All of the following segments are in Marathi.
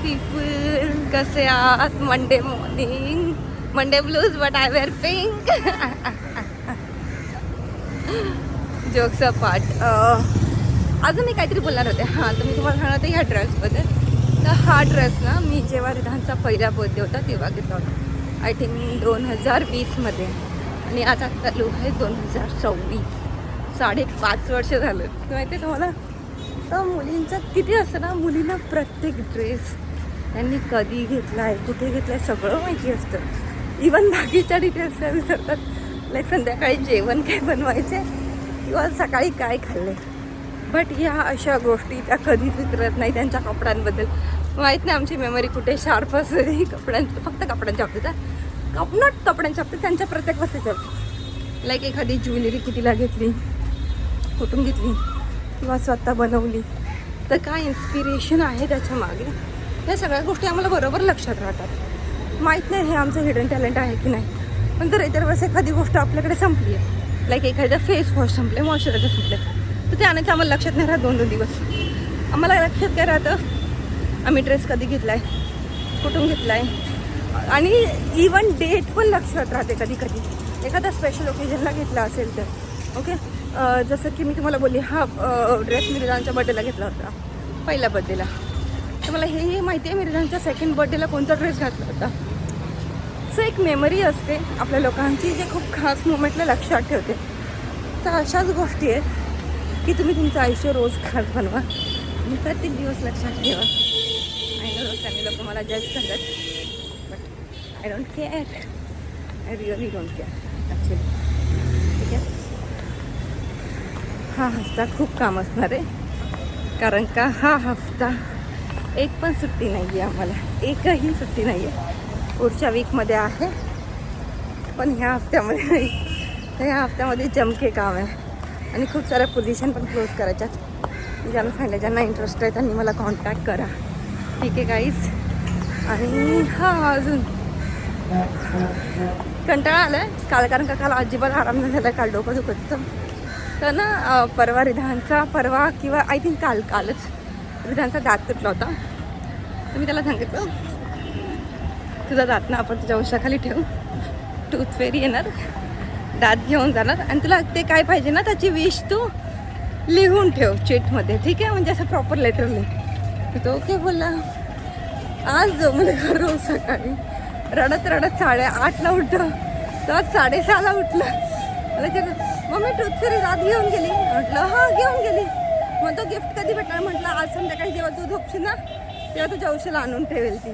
पीपल, कसे आहात? Monday morning, Monday blues but I wear pink. Jokes apart. अजून मी काहीतरी बोलणार होते. हां, तर मी तुम्हाला सांगणार होते ह्या ड्रेसबद्दल. तर हा ड्रेस ना मी जेव्हा रिधानचा पहिला बर्थडे होता तेव्हा घेतला होता, आय थिंक 2020मध्ये. आणि आता चालू आहे 2024. 5.5 वर्ष झालं. माहिती आहे तुम्हाला? तर मुलींचं किती असतं ना, मुलींना प्रत्येक ड्रेस त्यांनी कधी घेतला आहे, कुठे घेतला आहे सगळं माहिती असतं. इवन बाकीच्या डिटेल्स त्या विसरतात. लाईक संध्याकाळी जेवण काय बनवायचे किंवा सकाळी काय खाल्ले. बट ह्या अशा गोष्टी त्या कधीच विसरत नाही त्यांच्या कपड्यांबद्दल. माहीत नाही आमची मेमरी कुठे शार्प असते कपड्यांचं, फक्त कपड्यांच्या बाबतीत. नॉट कपड्यांच्या बाबतीत, त्यांच्या प्रत्येक वस्तूच्या बाबतीत. लाईक एखादी ज्वेलरी कितीला घेतली, कुठून घेतली किंवा स्वतः बनवली, तर काय इन्स्पिरेशन आहे त्याच्या मागे, ह्या सगळ्या गोष्टी आम्हाला बरोबर लक्षात राहतात. माहीत नाही हे आमचं हिडन टॅलेंट आहे की नाही. पण जर इतर वेळेस एखादी गोष्ट आपल्याकडे संपली आहे, लाईक एखादा फेस वॉश संपले, मॉइश्चरायझर संपले, तर ते आणायचं आम्हाला लक्षात नाही राहत 2-2 दिवस. आम्हाला लक्षात काय राहतं, आम्ही ड्रेस कधी घेतला आहे, कुठून घेतला आहे, आणि इवन डेट पण लक्षात राहते कधी कधी. एखादा स्पेशल ओकेजनला घेतला असेल तर. ओके, जसं की मी तुम्हाला बोलली, हा ड्रेस मी रिधानच्या बर्थडेला घेतला होता, पहिल्या बर्थडेला. तर मला हेही माहिती आहे मी रिधानच्या सेकंड बर्थडेला कोणता ड्रेस घातला होता. सो एक मेमरी असते आपल्या लोकांची जे खूप खास मोमेंटला लक्षात ठेवते. तर अशाच गोष्टी आहेत की तुम्ही तुमचं आयुष्य रोज खास बनवा आणि प्रत्येक दिवस लक्षात ठेवा. आणि रोज त्यांनी लोक मला जज करतात, but I don't care. I really don't care actually. ठीक आहे, हा हफ्ता खूप काम असणार आहे, कारण का हा हफ्ता एक पण सुट्टी नाही आहे आम्हाला, एकही सुट्टी नाही आहे. पुढच्या वीकमध्ये आहे, पण ह्या हफ्त्यामध्ये नाही. तर ह्या हफ्त्यामध्ये जमके काम आहे आणि खूप साऱ्या पोझिशन पण क्लोज करायच्यात. मी ज्यांना सांगितलं, ज्यांना इंटरेस्ट आहे त्यांनी मला कॉन्टॅक्ट करा. ठीक आहे गाईज. आणि हां, अजून कंटाळा आला आहे काल, कारण का काल अजिबात आराम नाही झाला. काल डोकं दुखत होतं. तर ना परवा रिधानचा, परवा किंवा आय थिंक कालच रिधानचा दात तुटला होता. तर मी त्याला सांगितलं, तुझा दात ना आपण तुझ्या उशाखाली ठेवू, टूथ फेरी येणार, दात घेऊन जाणार, आणि तुला ते काय पाहिजे ना त्याची विश तू लिहून ठेव चिटमध्ये. ठीक आहे, म्हणजे असं प्रॉपर लेटर लिह. तो ओके बोलला. आज जो मला रोज सकाळी रडत 8:30ला उठलं, तर 6:30ला उठलं. मम्मी टूथ फेरी दात घेऊन गेली. म्हटलं हां घेऊन गेली. मग तो गिफ्ट कधी भेटणार? म्हटलं आज संध्याकाळी जेव्हा तू झोपशील ना तेव्हा तुझ्या उशाला आणून ठेवेल ती.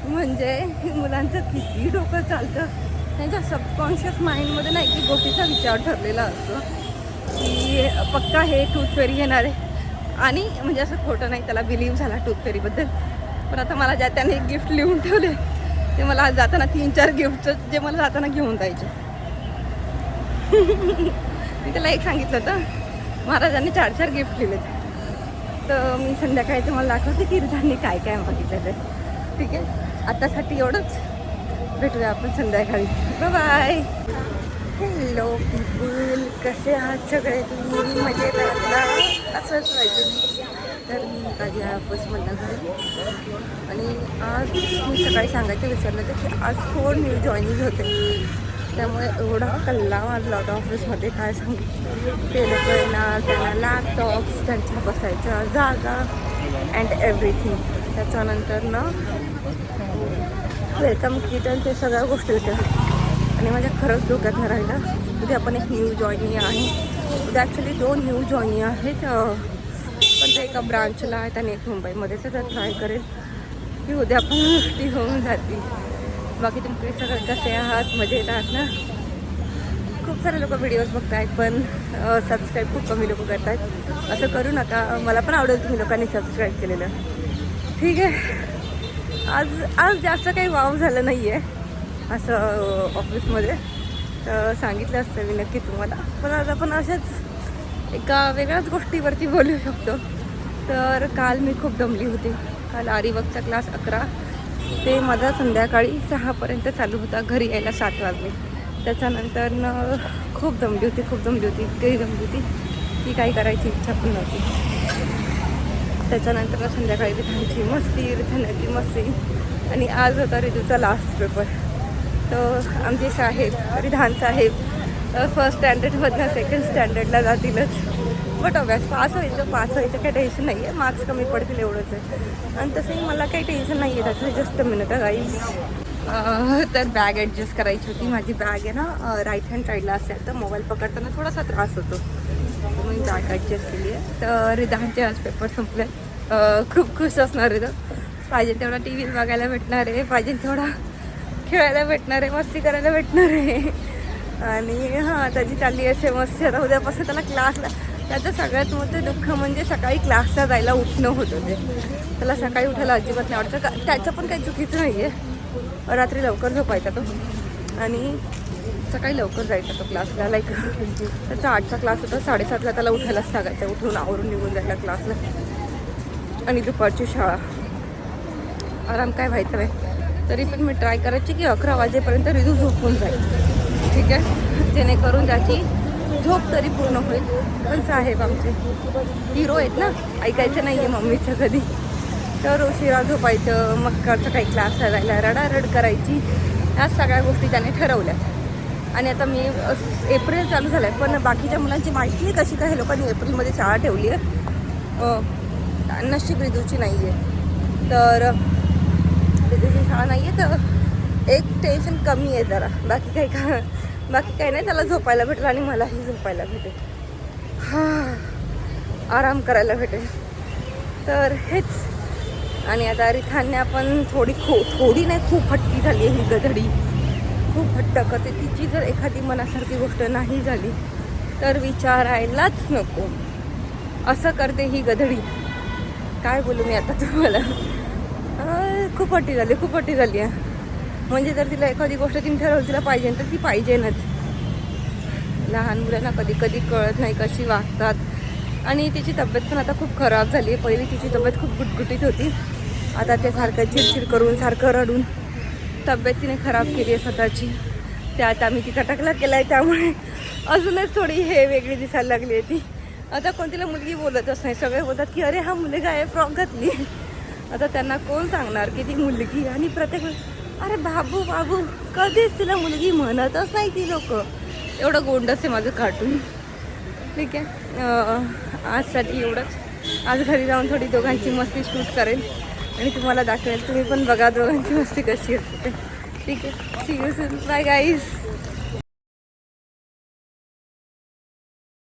म्हणजे मुलांचं किती डोकं चालतं. त्यांच्या सबकॉन्शियस माइंडमध्ये ना एक गोष्टीचा विचार ठरलेला असतो की पक्का हे टूथ फेरी येणार आहे. आणि म्हणजे असं खोटं नाही, त्याला बिलीव्ह झाला टूथ फेरीबद्दल. पण आता मला ज्या त्याने गिफ्ट लिहून ठेवले ते मला आज जाताना 3-4 गिफ्ट जे मला जाताना घेऊन जायचे. मी त्याला एक सांगितलं होतं, महाराजांनी 4-4 गिफ्ट लिहिलेत. तर मी संध्याकाळी तुम्हाला दाखवते की रिधानने काय काय बघितलं ते. ठीक आहे, आतासाठी एवढंच. भेटूया आपण संध्याकाळी. बाय. हॅलो पीपल, कसे आहात सगळे तुम्ही? मजेत आहात ना? असंच पाहिजे. तर मी माझ्या ऑफिसमधनं घरी, आणि आज मी सकाळी सांगायचं विसरलं होतं की आज 4 न्यू जॉईनिंग होते. त्यामुळे एवढा कल्ला वाजला होता ऑफिसमध्ये, काय सांगू. ते लोक येणार, त्यांना लॅपटॉप्स, त्यांच्या बसायच्या जागा अँड एव्हरीथिंग. त्याच्यानंतर ना वेलकम किटन, ते सगळ्या गोष्टी होत्या. आणि माझ्या खरंच डोक्यात न राहिलं. उद्या आपण एक न्यू जॉईनिंग आहे. उद्या ॲक्च्युली 2 न्यू जॉईनिंग आहेत, पण ते एका ब्रांचला आहेत आणि एक मुंबईमध्येच. तर ट्राय करेल की उद्या आपण गोष्टी होऊन जातील. बाकी तुम्ही सगळं कसे आहात? मजेत आहात ना? खूप सारे लोक व्हिडिओज बघत आहेत, पण सबस्क्राईब खूप कमी लोक करत आहेत. असं करू नका, मला पण आवडेल तुम्ही लोकांनी सबस्क्राईब केलेलं. ठीक आहे, आज जास्त काही वाव झालं नाही आहे असं ऑफिसमध्ये. तर सांगितलं असतं मी नक्की तुम्हाला. पण आज आपण अशाच एका वेगळ्याच गोष्टीवरती बोलू शकतो. तर काल मी खूप दमली होती. काल आरीवर्कचा क्लास 11 ते माझा संध्याकाळी 6पर्यंत चालू होता. घरी यायला 7 वाजले. त्याच्यानंतर खूप दमली होती, इतकी दमली होती की काही करायची इच्छा पण नव्हती. त्याच्यानंतर संध्याकाळी रिधानची मस्ती, रिधानाची मस्ती. आणि आज होता रिधूचा लास्ट पेपर. तर आमचे साहेब रिधान साहेब फर्स्ट स्टँडर्डमधनं सेकंड स्टँडर्डला जातीलच. बट ऑब्वियस पास व्हायचं काही टेन्शन नाही आहे. मार्क्स कमी पडतील एवढंच आहे. आणि तसंही मला काही टेन्शन नाही आहे त्याचं. Just a minute guys. तर बॅग ॲडजस्ट करायची होती. माझी बॅग आहे ना राईट हँड साईडला असेल तर मोबाईल पकडताना थोडासा त्रास होतो. मी बॅग ॲडजस्ट केली आहे. तर रिधानचे आज पेपर संपले. खूप खुश असणार रिधा. पाहिजे तेवढा टी व्ही बघायला भेटणार आहे, पाहिजे तेवढा खेळायला भेटणार आहे, मस्ती करायला भेटणार आहे. आणि हां त्याची चालली असे मस्ती. आता उद्यापासून त्याला क्लासला, त्याचं सगळ्यात मोठं दुःख म्हणजे सकाळी क्लासला जायला उठणं होतं. ते त्याला सकाळी उठायला अजिबात नाही आवडतं. त्याचं पण काही चुकीचं नाही आहे. रात्री लवकर झोपायचा तो आणि सकाळी लवकर जायचा तो क्लासला. लाईक त्याचा 8चा क्लास होता, 7:30ला त्याला उठायलाच लागायचं. उठून आवरून निघून जायला क्लासला. आणि दुपारची शाळा. आराम काय व्हायचं नाही. तरी पण मी ट्राय करायची की 11 वाजेपर्यंत रिधू झोपून जाईल. ठीक आहे, जेणेकरून त्याची झोप तरी पूर्ण होईल. पण साहेब आमचे हिरो आहेत ना, ऐकायचं नाही आहे मम्मीचं कधी. तर उशिरा झोपायचं, मग काही क्लासला जायला रडारड करायची. ह्या सगळ्या गोष्टी त्याने ठरवल्या. आणि आता मी एप्रिल चालू झालं आहे, पण बाकीच्या मुलांची माहिती नाही कशी काय हे लोकांनी एप्रिलमध्ये शाळा ठेवली आहे. नशीब रिधूची नाही आहे. तर रिधूची शाळा नाही आहे तर एक टेन्शन कमी आहे जरा. बाकी काही नाही. त्याला झोपायला भेटेल आणि मलाही झोपायला भेटेल. आराम करायला भेटेल. तर हेच. आणि आता रिधानने आपण थोडी नाही खूप हट्टी झाली आहे ही गधडी. खूप हट्ट करते. तिची जर एखादी मनासारखी गोष्ट नाही झाली तर विचारायलाच नको. असं करते ही गधडी. काय बोलू मी आता तुम्हाला. खूप हट्टी झाली आहे. म्हणजे जर तिला एखादी गोष्ट तिने ठरवली तिला पाहिजे तर ती पाहिजेनच. लहान मुलांना कधी कधी कळत नाही कशी वागतात. आणि तिची तब्येत पण आता खूप खराब झाली आहे. पहिली तिची तब्येत खूप गुटगुटीत होती. आता ते सारखं चिडचिड करून सारखं रडून तब्येत तिने खराब केली आहे स्वतःची. त्यात आम्ही तिचा टकला केला आहे, त्यामुळे अजूनच थोडी वेगळी दिसायला लागली आहे ती. आता कोणतीला मुलगी बोलतच नाही. सगळे बोलतात की अरे हा मुलगा आहे, फ्रॉक घातली. आता त्यांना कोण सांगणार की ती मुलगी. आणि प्रत्येक अरे बाबू कधीच तिला मुलगी म्हणतच नाही ती लोक. एवढं गोंडस आहे माझं कार्टून. ठीक आहे, आजसाठी एवढंच. आज घरी जाऊन थोडी दोघांची मस्ती शूट करेन आणि तुम्हाला दाखवेल. तुम्ही पण बघा दोघांची मस्ती कशी असते. ठीक आहे, see you soon. Bye guys.